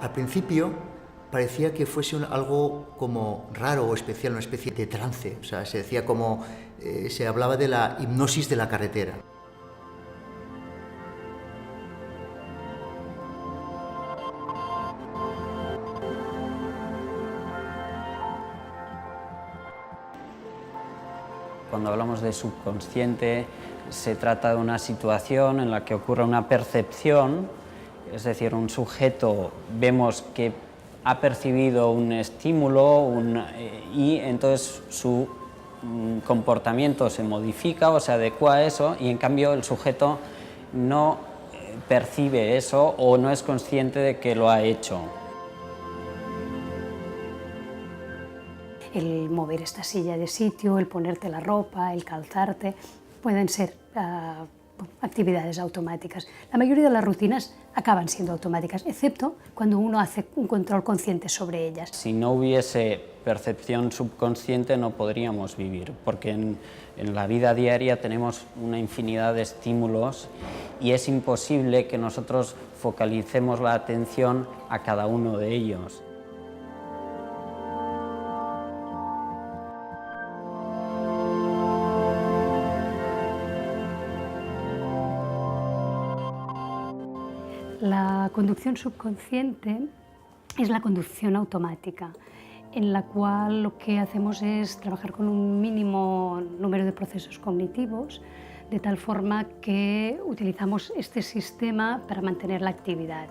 Al principio parecía que fuese algo como raro o especial, una especie de trance. O sea, se decía como, se hablaba de la hipnosis de la carretera. Cuando hablamos de subconsciente, se trata de una situación en la que ocurre una percepción, es decir, un sujeto vemos que ha percibido un estímulo y entonces su comportamiento se modifica o se adecua a eso, y en cambio el sujeto no percibe eso o no es consciente de que lo ha hecho. El mover esta silla de sitio, el ponerte la ropa, el calzarte, pueden ser actividades automáticas. La mayoría de las rutinas acaban siendo automáticas, excepto cuando uno hace un control consciente sobre ellas. Si no hubiese percepción subconsciente no podríamos vivir, porque en la vida diaria tenemos una infinidad de estímulos y es imposible que nosotros focalicemos la atención a cada uno de ellos. La conducción subconsciente es la conducción automática, en la cual lo que hacemos es trabajar con un mínimo número de procesos cognitivos, de tal forma que utilizamos este sistema para mantener la actividad.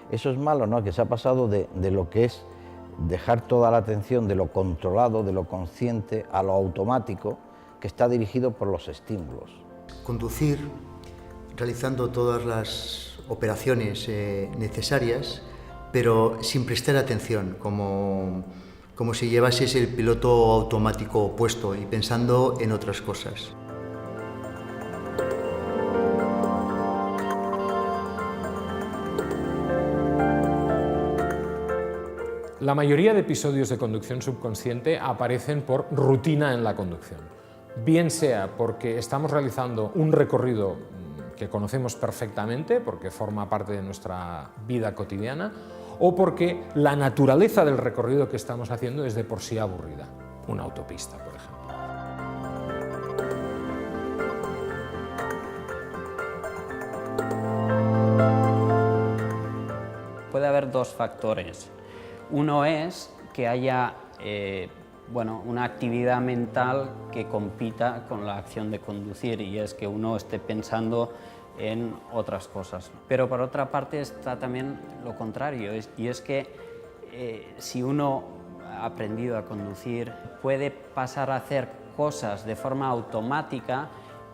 Eso es malo, ¿no? Que se ha pasado de lo que es dejar toda la atención de lo controlado, de lo consciente, a lo automático, que está dirigido por los estímulos. Conducir, realizando todas las operaciones necesarias, pero sin prestar atención, como si llevases el piloto automático puesto y pensando en otras cosas. La mayoría de episodios de conducción subconsciente aparecen por rutina en la conducción. Bien sea porque estamos realizando un recorrido que conocemos perfectamente, porque forma parte de nuestra vida cotidiana, o porque la naturaleza del recorrido que estamos haciendo es de por sí aburrida. Una autopista, por ejemplo. Puede haber dos factores. Uno es que haya una actividad mental que compita con la acción de conducir, y es que uno esté pensando en otras cosas. Pero por otra parte está también lo contrario, y es que si uno ha aprendido a conducir, puede pasar a hacer cosas de forma automática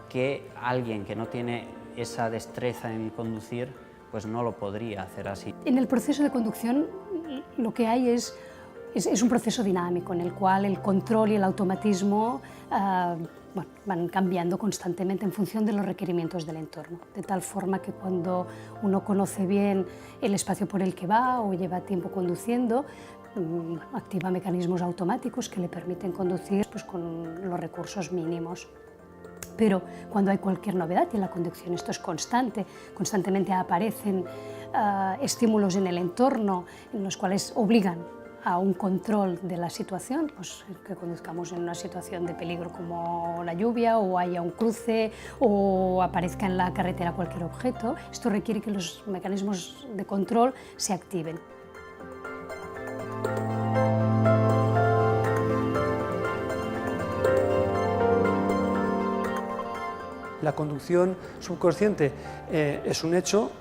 que alguien que no tiene esa destreza en conducir pues no lo podría hacer así. En el proceso de conducción lo que hay es un proceso dinámico en el cual el control y el automatismo van cambiando constantemente en función de los requerimientos del entorno, de tal forma que cuando uno conoce bien el espacio por el que va o lleva tiempo conduciendo, activa mecanismos automáticos que le permiten conducir pues, con los recursos mínimos. Pero cuando hay cualquier novedad, y en la conducción esto es constante, constantemente aparecen estímulos en el entorno en los cuales obligan a un control de la situación, pues que conduzcamos en una situación de peligro como la lluvia, o haya un cruce, o aparezca en la carretera cualquier objeto. Esto requiere que los mecanismos de control se activen. La conducción subconsciente es un hecho,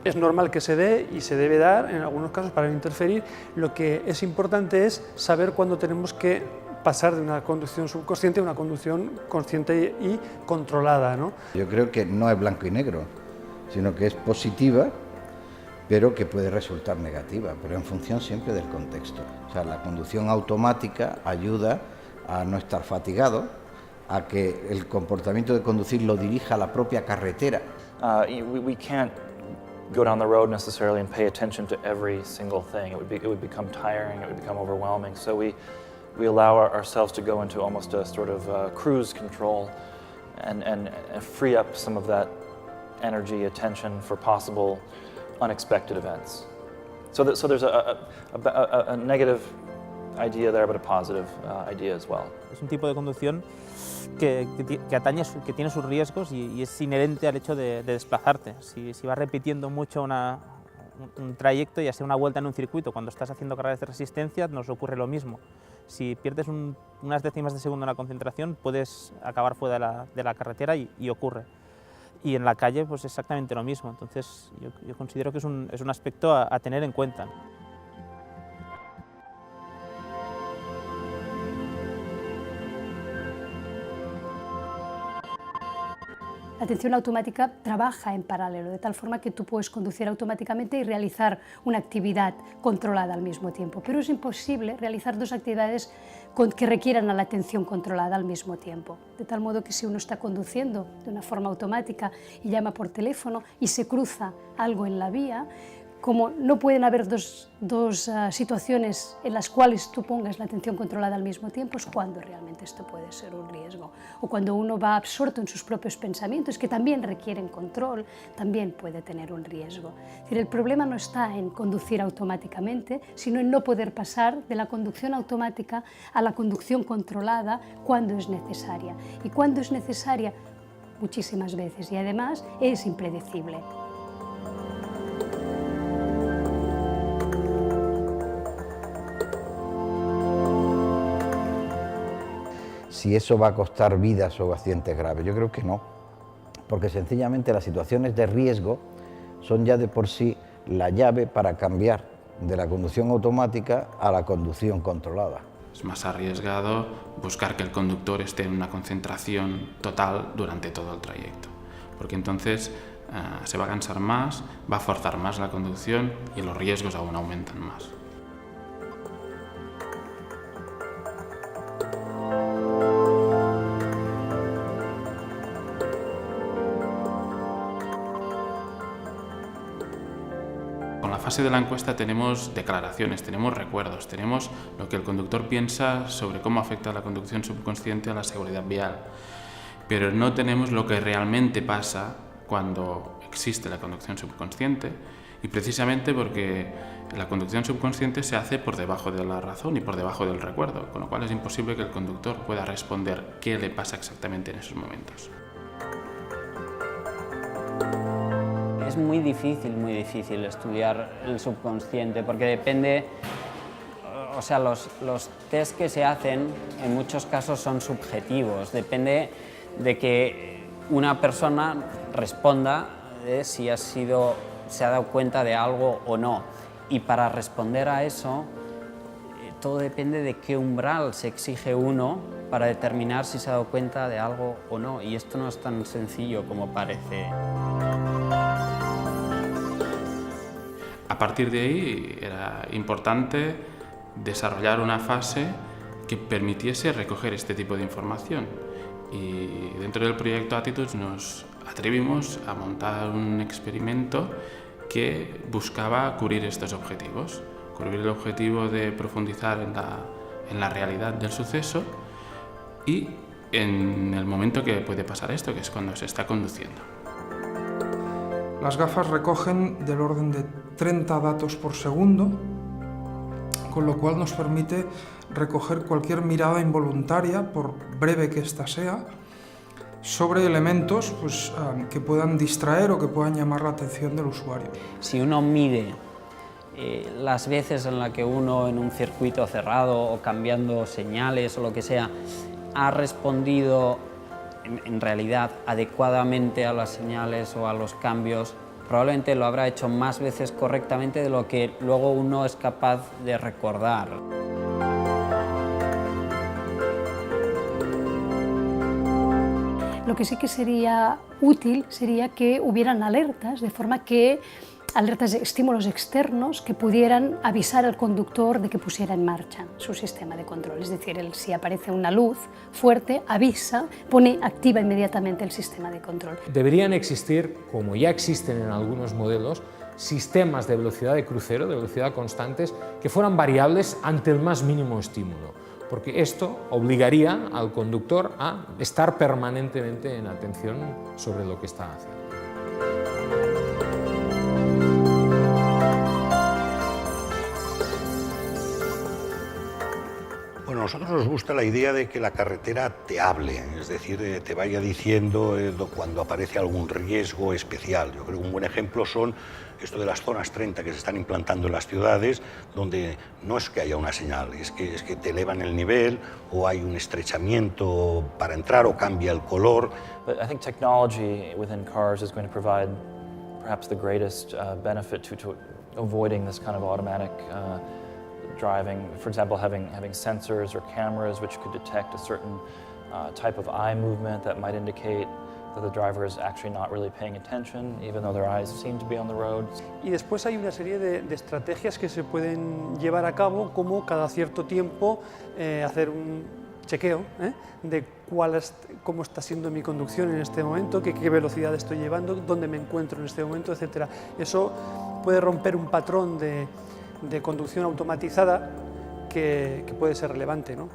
es normal que se dé y se debe dar en algunos casos para no interferir. Lo que es importante es saber cuándo tenemos que pasar de una conducción subconsciente a una conducción consciente y controlada, ¿no? Yo creo que no es blanco y negro, sino que es positiva, pero que puede resultar negativa, pero en función siempre del contexto. O sea, la conducción automática ayuda a no estar fatigado, a que el comportamiento de conducir lo dirija a la propia carretera. We can't go down the road necessarily and pay attention to every single thing. It would become tiring, it would become overwhelming. So we allow ourselves to go into almost a sort of cruise control and free up some of that energy, attention for possible unexpected events. So there's a negative idea there, but a positive idea as well. Es un tipo de conducción que tiene sus riesgos y es inherente al hecho de desplazarte. Si vas repitiendo mucho un trayecto, ya sea una vuelta en un circuito, cuando estás haciendo carreras de resistencia nos ocurre lo mismo. Si pierdes unas décimas de segundo en la concentración, puedes acabar fuera de la carretera y ocurre. Y en la calle pues exactamente lo mismo. Entonces yo considero que es un aspecto a tener en cuenta. La atención automática trabaja en paralelo, de tal forma que tú puedes conducir automáticamente y realizar una actividad controlada al mismo tiempo, pero es imposible realizar dos actividades que requieran a la atención controlada al mismo tiempo. De tal modo que si uno está conduciendo de una forma automática y llama por teléfono y se cruza algo en la vía, como no pueden haber dos situaciones en las cuales tú pongas la atención controlada al mismo tiempo, es cuando realmente esto puede ser un riesgo. O cuando uno va absorto en sus propios pensamientos, que también requieren control, también puede tener un riesgo. Es decir, el problema no está en conducir automáticamente, sino en no poder pasar de la conducción automática a la conducción controlada cuando es necesaria. Y cuando es necesaria, muchísimas veces, y además es impredecible. Si eso va a costar vidas o accidentes graves, yo creo que no, porque sencillamente las situaciones de riesgo son ya de por sí la llave para cambiar de la conducción automática a la conducción controlada. Es más arriesgado buscar que el conductor esté en una concentración total durante todo el trayecto, porque entonces se va a cansar más, va a forzar más la conducción y los riesgos aún aumentan más. Con la fase de la encuesta tenemos declaraciones, tenemos recuerdos, tenemos lo que el conductor piensa sobre cómo afecta la conducción subconsciente a la seguridad vial, pero no tenemos lo que realmente pasa cuando existe la conducción subconsciente, y precisamente porque la conducción subconsciente se hace por debajo de la razón y por debajo del recuerdo, con lo cual es imposible que el conductor pueda responder qué le pasa exactamente en esos momentos. Es muy difícil estudiar el subconsciente porque depende, o sea, los test que se hacen en muchos casos son subjetivos, depende de que una persona responda si se ha dado cuenta de algo o no, y para responder a eso todo depende de qué umbral se exige uno para determinar si se ha dado cuenta de algo o no, y esto no es tan sencillo como parece. A partir de ahí era importante desarrollar una fase que permitiese recoger este tipo de información, y dentro del proyecto Attitudes nos atrevimos a montar un experimento que buscaba cubrir estos objetivos, cubrir el objetivo de profundizar en la realidad del suceso y en el momento que puede pasar esto, que es cuando se está conduciendo. Las gafas recogen del orden de 30 datos por segundo, con lo cual nos permite recoger cualquier mirada involuntaria, por breve que ésta sea, sobre elementos que puedan distraer o que puedan llamar la atención del usuario. Si uno mide las veces en las que uno en un circuito cerrado o cambiando señales o lo que sea ha respondido en realidad adecuadamente a las señales o a los cambios, probablemente lo habrá hecho más veces correctamente de lo que luego uno es capaz de recordar. Lo que sí que sería útil sería que hubieran alertas, de forma que alertas de estímulos externos que pudieran avisar al conductor de que pusiera en marcha su sistema de control. Es decir, si aparece una luz fuerte, avisa, activa inmediatamente el sistema de control. Deberían existir, como ya existen en algunos modelos, sistemas de velocidad de crucero, de velocidad constantes, que fueran variables ante el más mínimo estímulo. porque esto obligaría al conductor a estar permanentemente en atención sobre lo que está haciendo. Bueno, a nosotros nos gusta la idea de que la carretera te hable, es decir, te vaya diciendo cuando aparece algún riesgo especial. Yo creo que un buen ejemplo son esto de las zonas 30 que se están implantando en las ciudades, donde no es que haya una señal, es que te elevan el nivel o hay un estrechamiento para entrar o cambia el color. But I think technology within cars is going to provide perhaps the greatest benefit to avoiding this kind of automatic driving. For example, having sensors or cameras which could detect a certain type of eye movement that might indicate that the driver is actually not really paying attention, even though their eyes seem to be on the road. Y después hay una serie de estrategias que se pueden llevar a cabo, como cada cierto tiempo hacer un chequeo de cómo está siendo mi conducción en este momento, qué velocidad estoy llevando, dónde me encuentro en este momento, etc. Eso puede romper un patrón de conducción automatizada que puede ser relevante, ¿no?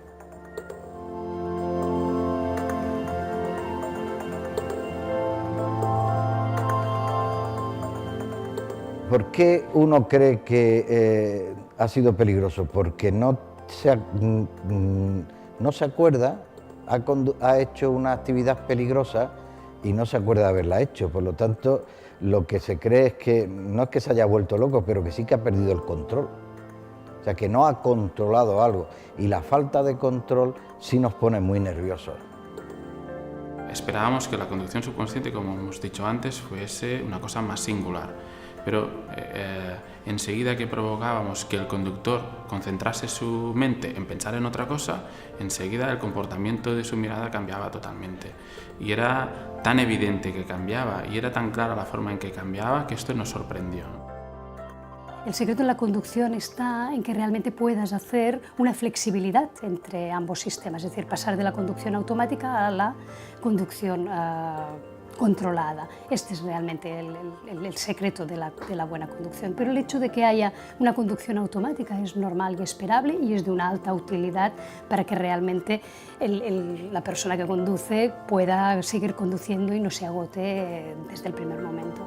¿Por qué uno cree que ha sido peligroso? Porque no se acuerda, ha hecho una actividad peligrosa y no se acuerda de haberla hecho. Por lo tanto, lo que se cree es que no es que se haya vuelto loco, pero que sí que ha perdido el control. O sea, que no ha controlado algo. Y la falta de control sí nos pone muy nerviosos. Esperábamos que la conducción subconsciente, como hemos dicho antes, fuese una cosa más singular. Pero enseguida que provocábamos que el conductor concentrase su mente en pensar en otra cosa, enseguida el comportamiento de su mirada cambiaba totalmente. Y era tan evidente que cambiaba y era tan clara la forma en que cambiaba que esto nos sorprendió. El secreto en la conducción está en que realmente puedas hacer una flexibilidad entre ambos sistemas, es decir, pasar de la conducción automática a la conducción controlada. Este es realmente el secreto de la buena conducción. Pero el hecho de que haya una conducción automática es normal y esperable y es de una alta utilidad para que realmente la persona que conduce pueda seguir conduciendo y no se agote desde el primer momento.